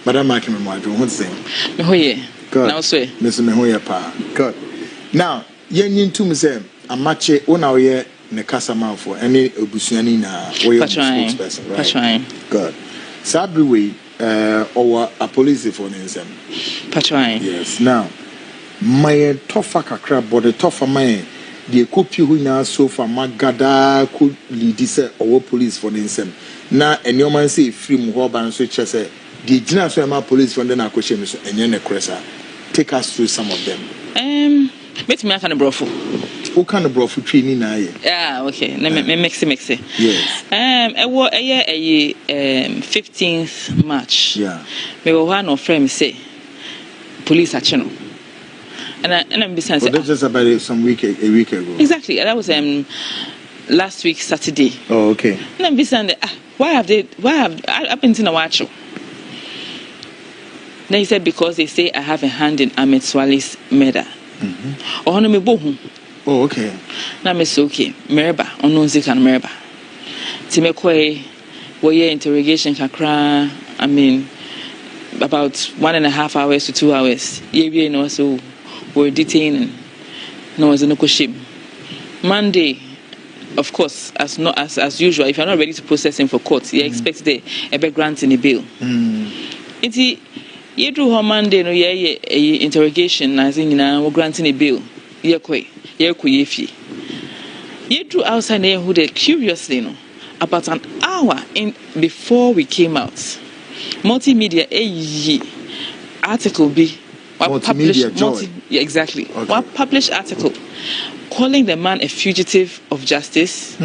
Madam Amakye Memwadu, what's saying? Mehoye. Good. Now say. Mr. Mehoye pa. Good. Now, yen yin to me say Amakye ona oye ne kasa man for any obusuani na oye spokesperson, right? Patron. Good. Sabri or a police for instance. Patron. Yes. Now, my tougher kakra, but the tougher man, the copy who now so far magada could lead this or police for instance. Now, and your man say free muhoban switch say the general police from the question and then take us through some of them. Bet me kind of brofu. What kind of brofu training na ye? Yeah, okay. Let me mix it. Yes. I was a 15th March. Yeah. Me go one of friends say police action. And I'm besides. But that's just about a week ago. Exactly. That was last week Saturday. Oh, okay. And I'm besides. Why have I've been in a watch? Then he said because they say I have a hand in Ahmed Suale's murder. Oh, okay. Now me say okay. Mereba, onunzi kan mereba. Timekwe, woye interrogation kakra. I mean, about 1.5 hours to 2 hours. You know, so we're detaining. No, as no ship. Monday, of course, as usual. If you're not ready to process him for court, you expect a grant in the bail. You do her Monday no interrogation as in we're granting a bill. You drew outside neighborhood curiously no about an hour before we came out. Multimedia article be published exactly. Okay. One published article calling the man a fugitive of justice,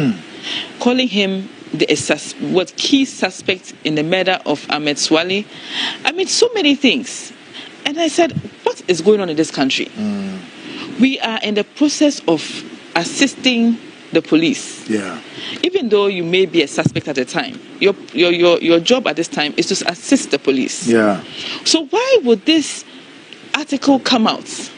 calling him the key suspect in the murder of Ahmed Suale. I mean, so many things. And I said, what is going on in this country? We are in the process of assisting the police. Yeah. Even though you may be a suspect at the time, your job at this time is to assist the police. Yeah. So why would this article come out?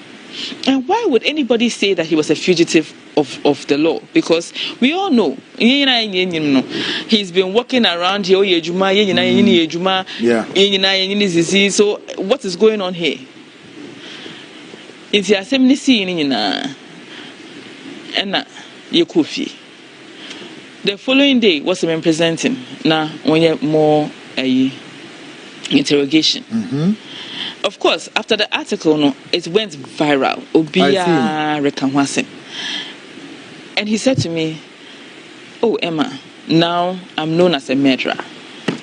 And why would anybody say that he was a fugitive of the law? Because we all know he's been walking around here. So what is going on here? The following day, what's the man presenting? Now, when you more interrogation. Of course, after the article, it went viral. And he said to me, "Oh, Emma, now I'm known as a murderer."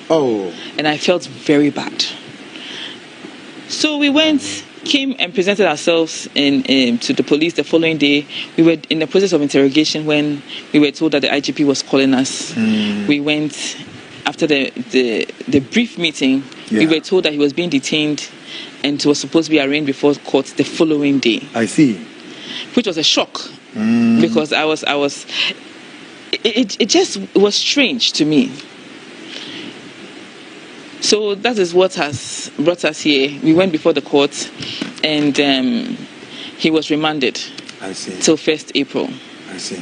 Oh. And I felt very bad. So we came and presented ourselves to the police the following day. We were in the process of interrogation when we were told that the IGP was calling us. We went after the brief meeting. Yeah. We were told that he was being detained and was supposed to be arraigned before court the following day. I see. Which was a shock because it just was strange to me. So that is what has brought us here. We went before the court and he was remanded. I see. Till 1st April. I see.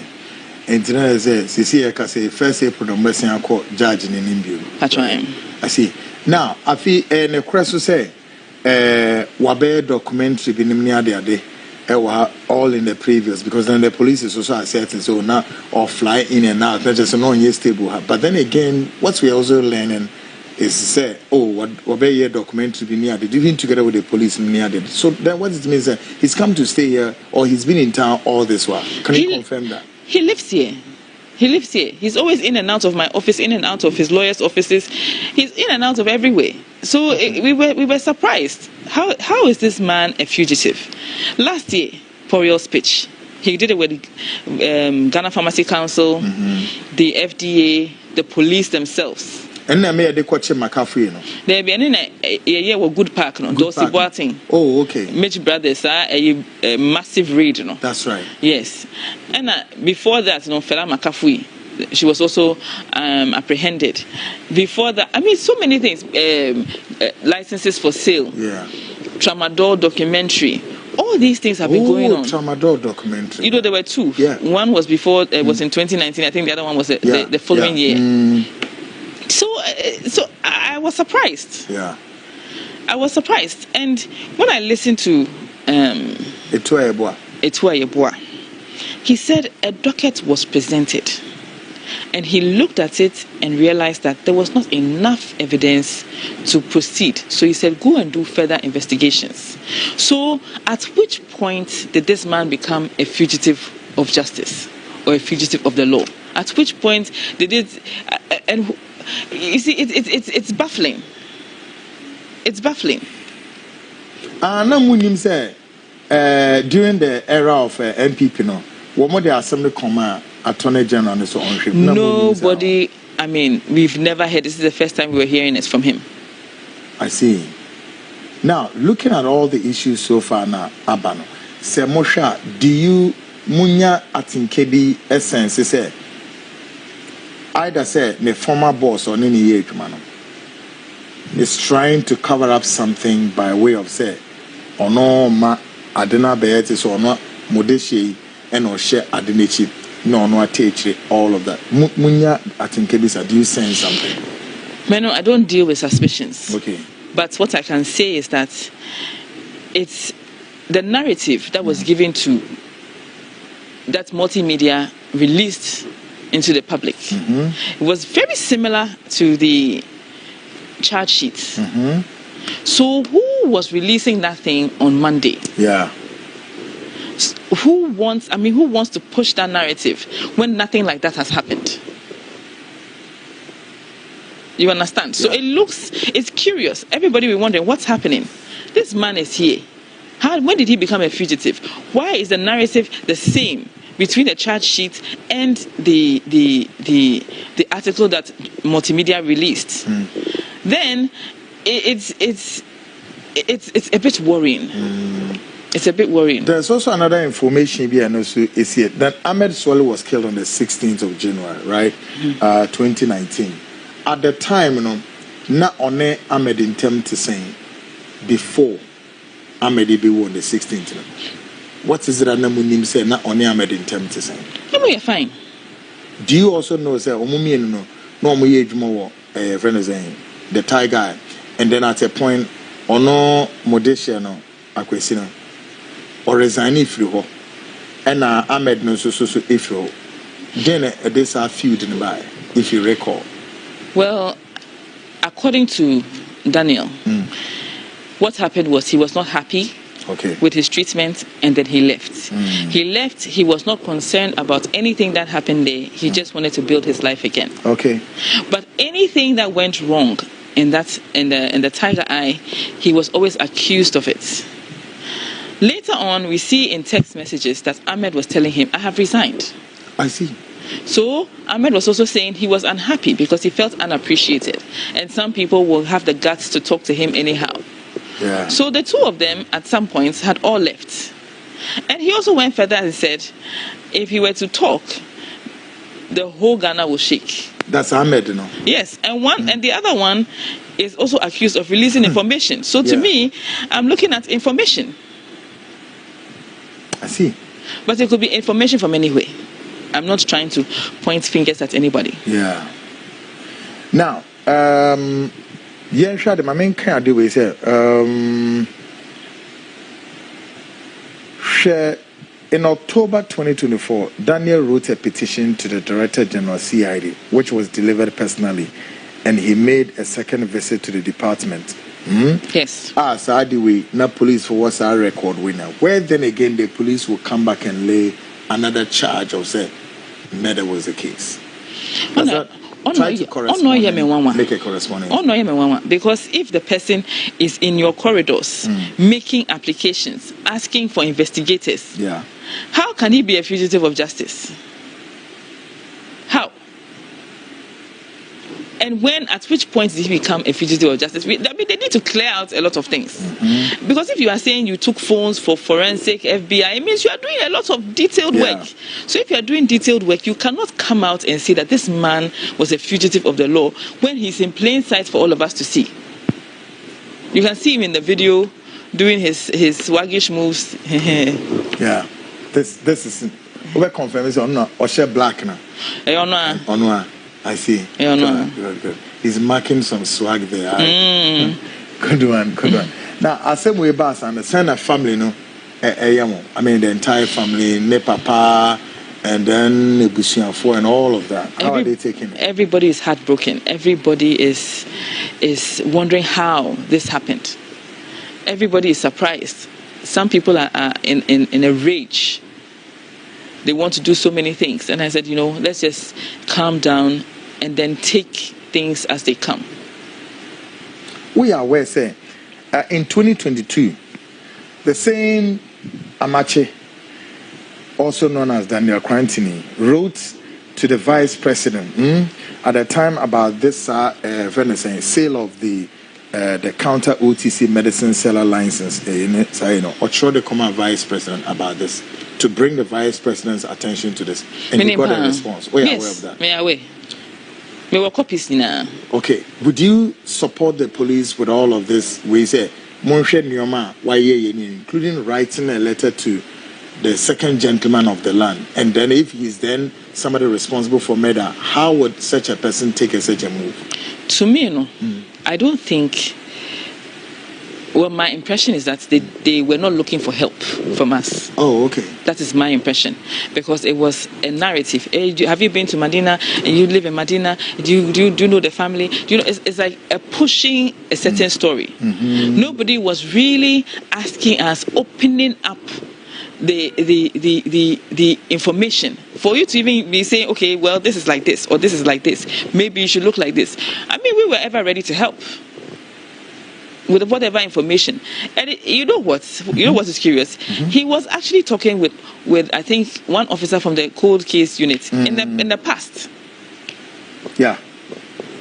And tonight is say 1st April the Messiah court judge in Nimbio. That's right. I see. Now, I feel and the question say wabe documentary binimni all in the previous because then the police is also asserting so now or fly in and out not just no stable. But then again, what we also learning is say, what be documentary be near even together with the police near them. So then what it means that he's come to stay here or he's been in town all this while. Can you confirm that? He lives here. He's always in and out of my office, in and out of his lawyers' offices. He's in and out of everywhere. So we were surprised. How is this man a fugitive? Last year, for your speech, he did it with Ghana Pharmacy Council, the FDA, the police themselves. And I made the coach McCaffrey, There be a good park, Dorsey Boating. Oh, okay. Mitch Brothers are a massive raid, That's right. Yes. And before that, Fela McCaffrey, she was also apprehended. Before that, I mean, so many things. Licenses for sale. Yeah. Tramadol documentary. All these things have been going on. Tramadol documentary. There were two. Yeah. One was before, was in 2019. I think the other one was the following year. So I was surprised. Yeah. I was surprised. And when I listened to Etua Yeboah, he said a docket was presented. And he looked at it and realized that there was not enough evidence to proceed. So he said, go and do further investigations. So at which point did this man become a fugitive of justice or a fugitive of the law? At which point did it... and you see, it's baffling. It's baffling. During the era of MPP, no, what more the assembly command Attorney General and so on? Nobody. I mean, we've never heard. This is the first time we're hearing it from him. I see. Now, looking at all the issues so far now, Abano, Sir Mosha, do you munya atinkebi essence say either say the former boss or any age man is trying to cover up something by way of say or no ma adena beetis or no modeshi and or share adenechi no teach all of that munya atinkebisa. Do you sense something? Mano, I don't deal with suspicions. Okay. But what I can say is that it's the narrative that was given to that multimedia released into the public. It was very similar to the charge sheet. So who was releasing that thing on Monday? Yeah. Who wants to push that narrative when nothing like that has happened? You understand? So it's curious. Everybody will be wondering what's happening. This man is here. When did he become a fugitive? Why is the narrative the same between the charge sheet and the article that multimedia released? Then it's a bit worrying. It's a bit worrying. There's also another information here, and also is here that Ahmed Suale was killed on the 16th of January, right? 2019. At the time, not only Ahmed intended to say before Ahmed be on the 16th. What is it that Namunim said? Not only Ahmed intended to say. No, you're fine. Do you also know that friend is saying the Thai guy, and then at a point, no Modesha no Akwesina or resign if you ho, and Ahmed no so if you then this are feud in the by if you recall. Well, according to Daniel, what happened was he was not happy with his treatment, and then he left. He left. He was not concerned about anything that happened there. He just wanted to build his life again. Okay. But anything that went wrong in the Tiger Eye, he was always accused of it. Later on, we see in text messages that Ahmed was telling him, "I have resigned." I see. So Ahmed was also saying he was unhappy because he felt unappreciated, and some people will have the guts to talk to him anyhow. Yeah. So the two of them at some points had all left. And he also went further and said if he were to talk, the whole Ghana will shake. That's Ahmed, you know. Yes, and the other one is also accused of releasing information. So to me, I'm looking at information. I see. But it could be information from anywhere. I'm not trying to point fingers at anybody. Yeah. Now, my main kind of do is in October 2024, Daniel wrote a petition to the Director General CID, which was delivered personally, and he made a second visit to the department. Yes. So we not police for what's our record winner. Where then again the police will come back and lay another charge of say murder was the case. Try to correspond. Make a correspondence. Because if the person is in your corridors making applications, asking for investigators, how can he be a fugitive of justice? How? And at which point did he become a fugitive of justice? They need to clear out a lot of things. Because if you are saying you took phones for forensic, FBI, it means you are doing a lot of detailed work. So if you are doing detailed work, you cannot come out and say that this man was a fugitive of the law when he's in plain sight for all of us to see. You can see him in the video doing his swaggish moves. Yeah. This is over confirmation or share black now. I see. Good. He's marking some swag there. Good one. Now, I said we bass and the son of family, no, I mean the entire family, ne papa, and then Busianfo and all of that. How are they taking it? Everybody is heartbroken. Everybody is wondering how this happened. Everybody is surprised. Some people are in a rage. They want to do so many things. And I said, let's just calm down and then take things as they come. We are aware, say, in 2022, the same Amakye, also known as Daniel Quarantini, wrote to the vice president at the time about this sale of the counter OTC medicine seller license. Or show the common vice president about this to bring the vice president's attention to this, and he got a response. We are aware of that. We are aware. We were copies now. Okay, would you support the police with all of this? We say, including writing a letter to the second gentleman of the land, and then if he's then somebody responsible for murder, how would such a person take such a move? To me, I don't think. Well, my impression is that they were not looking for help from us. Oh, okay. That is my impression, because it was a narrative. Hey, have you been to Medina? And you live in Medina? Do you know the family? It's like a pushing a certain story. Mm-hmm. Nobody was really asking us, opening up the information for you to even be saying, okay, well, this is like this or this is like this. Maybe you should look like this. I mean, we were ever ready to help with whatever information. And you know what is curious? Mm-hmm. He was actually talking with I think one officer from the cold case unit in the past. Yeah.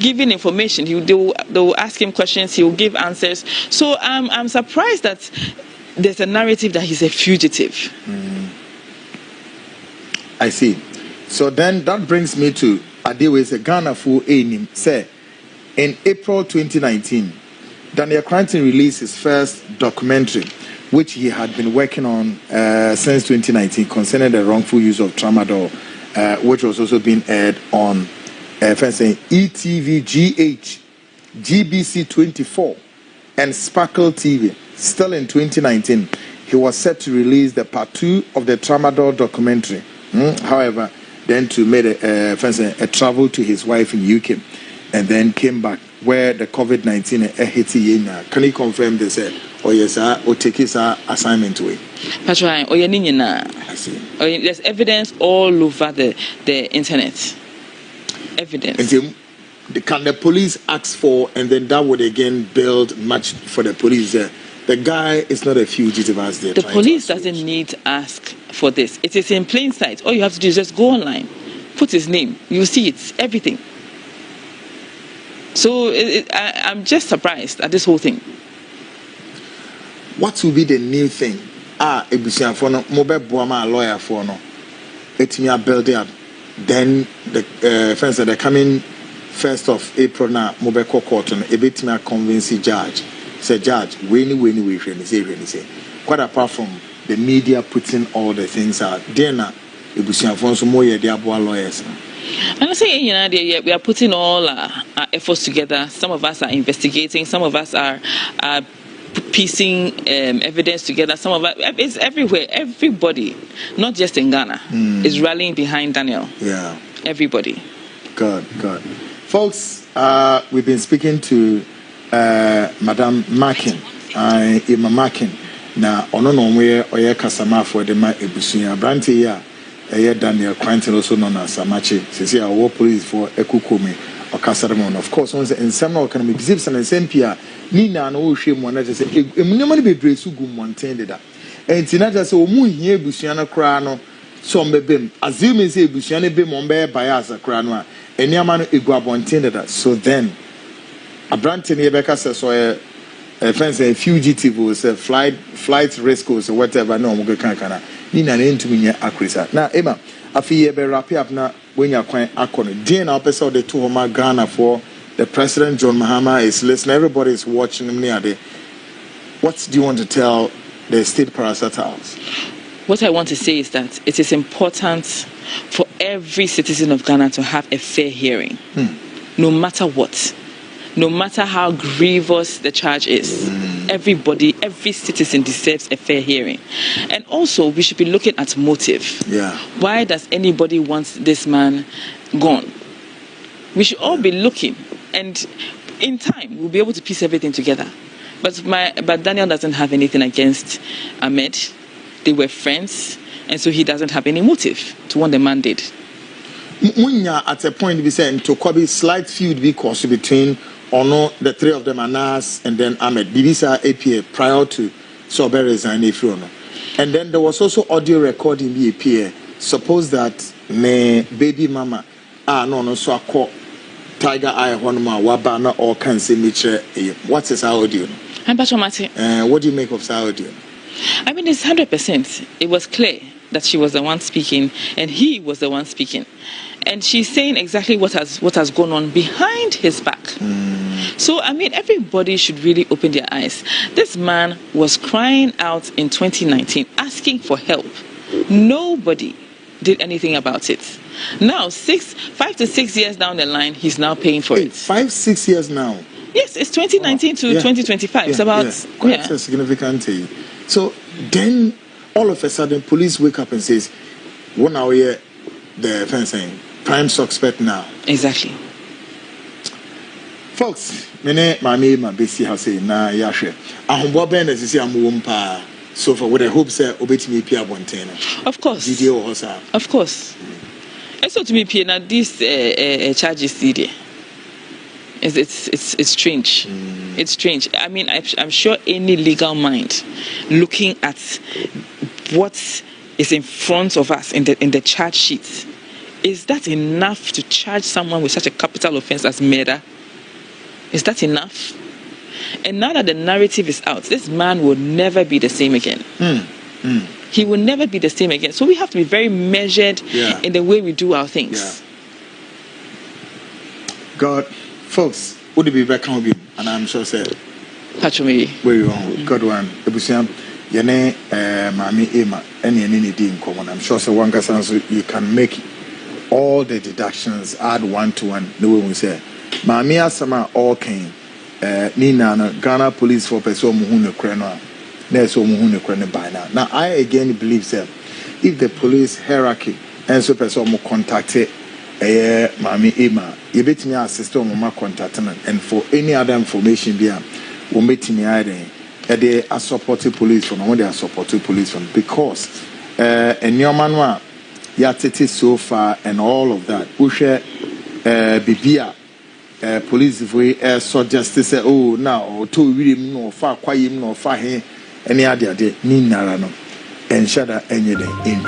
Giving information, they will ask him questions, he will give answers. So I'm surprised that there's a narrative that he's a fugitive. I see. So then that brings me to Adewe's Ghana for Anim. Say, in April 2019, Daniel Quarantini released his first documentary, which he had been working on since 2019, concerning the wrongful use of tramadol, which was also being aired on ETV GH, GBC 24, and Sparkle TV. Still in 2019, he was set to release the part 2 of the tramadol documentary. However, then to make a travel to his wife in UK, and then came back where the COVID-19 hit him. Can you confirm this? Or yes, or take his assignment away? I see. There's evidence all over the internet. Evidence. And can the police ask for, and then that would again build much for the police? The guy is not a fugitive as they. The police doesn't need to ask for this. It is in plain sight. All you have to do is just go online, put his name. You see it, everything. So I'm just surprised at this whole thing. What will be the new thing? Ebusianfo no mobile boama lawyer for no. Etimi building up. Then the friends that are coming 1st of April now mobile court no ebetimi convince judge. Say judge, we say. Quite apart from the media putting all the things out, then Ebusianfo so more their lawyers. And I say, we are putting all our efforts together. Some of us are investigating. Some of us are piecing evidence together. Some of us, it's everywhere. Everybody, not just in Ghana, is rallying behind Daniel. Yeah. Everybody. Good. Folks, we've been speaking to Madam Makin, Emma Makin. Now, ononomwe oye kasama for the ebusuya branti ya. Daniel Quarantini, also known as Amakye. Says our war police for Ekukumi or Casaramon. Of course, once in some can be zips and Sempia, Nina and Oshim one just say, "Emunimani be Dresugu maintained that." And Tinaja so mu here Busiana Crano, some bebim, assuming say Busiana be Mombe Bias a Cranoa, and Yaman Iguabontained that. So then, a Brantin Rebecca says, so a fence a fugitive was a flight risk or whatever, no Mugankana. Nina into me accuracy. Now, Emma, I feel you wrap up now when you're quite accurate. Dear now, episode the 2 of Ghana for the President John Mahama is listening. Everybody is watching him near there. What do you want to tell the state parastatals? What I want to say is that it is important for every citizen of Ghana to have a fair hearing, no matter what. no matter how grievous the charge is. Everybody, every citizen deserves a fair hearing. And also, we should be looking at motive. Yeah. Why does anybody want this man gone? We should all be looking, and in time, we'll be able to piece everything together. But Daniel doesn't have anything against Ahmed. They were friends, and so he doesn't have any motive to want the man dead. Munya at a point be saying to Kobe slight feud because between the three of them Anas and then Ahmed. Bibisa APA prior to Sobe resign Efrono. And then there was also audio recording the APA. Suppose that me baby mama no so I Tiger Eye Honma Wabana or can say what is audio? What do you make of audio? I mean, it's 100%. It was clear that she was the one speaking and he was the one speaking. And she's saying exactly what has gone on behind his back. So, I mean, everybody should really open their eyes. This man was crying out in 2019, asking for help. Nobody did anything about it. Now, 5 to 6 years down the line, he's now paying for it. 5-6 years now? Yes, it's 2019 to 2025. It's about quite a significant thing. So then, all of a sudden, police wake up and says, "1 hour here, the fencing prime suspect now." Exactly. Folks, mene mami ma besi ha say na yahwe. Ahombo ben na sisi amwompa. So for what I hope say obetimi pia bonten. Of course. Video hosa. Of course. So to me pia na this charges CD. It's strange. It's strange. I mean, I'm sure any legal mind looking at what is in front of us in the charge sheet, is that enough to charge someone with such a capital offense as murder? Is that enough? And now that the narrative is out, this man will never be the same again. He will never be the same again. So we have to be very measured in the way we do our things. God, folks, would it be back home? And I'm sure said, Patromiri. Where you on? God one. Ebusiam, Yane, Mami Emma, any in common. I'm sure so one you can make all the deductions, add 1 to 1. No one will say, Mami Asama all came. Nina, Ghana police for person Muhuna Krena. There's so Muhuna Krena by now. Now, I again believe that if the police hierarchy and so person more contacted Mami Emma, you bet me assist on my contact and for any other information there, we bet me they are supporting police from when they are supporting police from because and your man yatete so far and all of that. Ushe Bibia police way so justice say oh now to really no far quiet no far here any other day ni nara no and shada any day in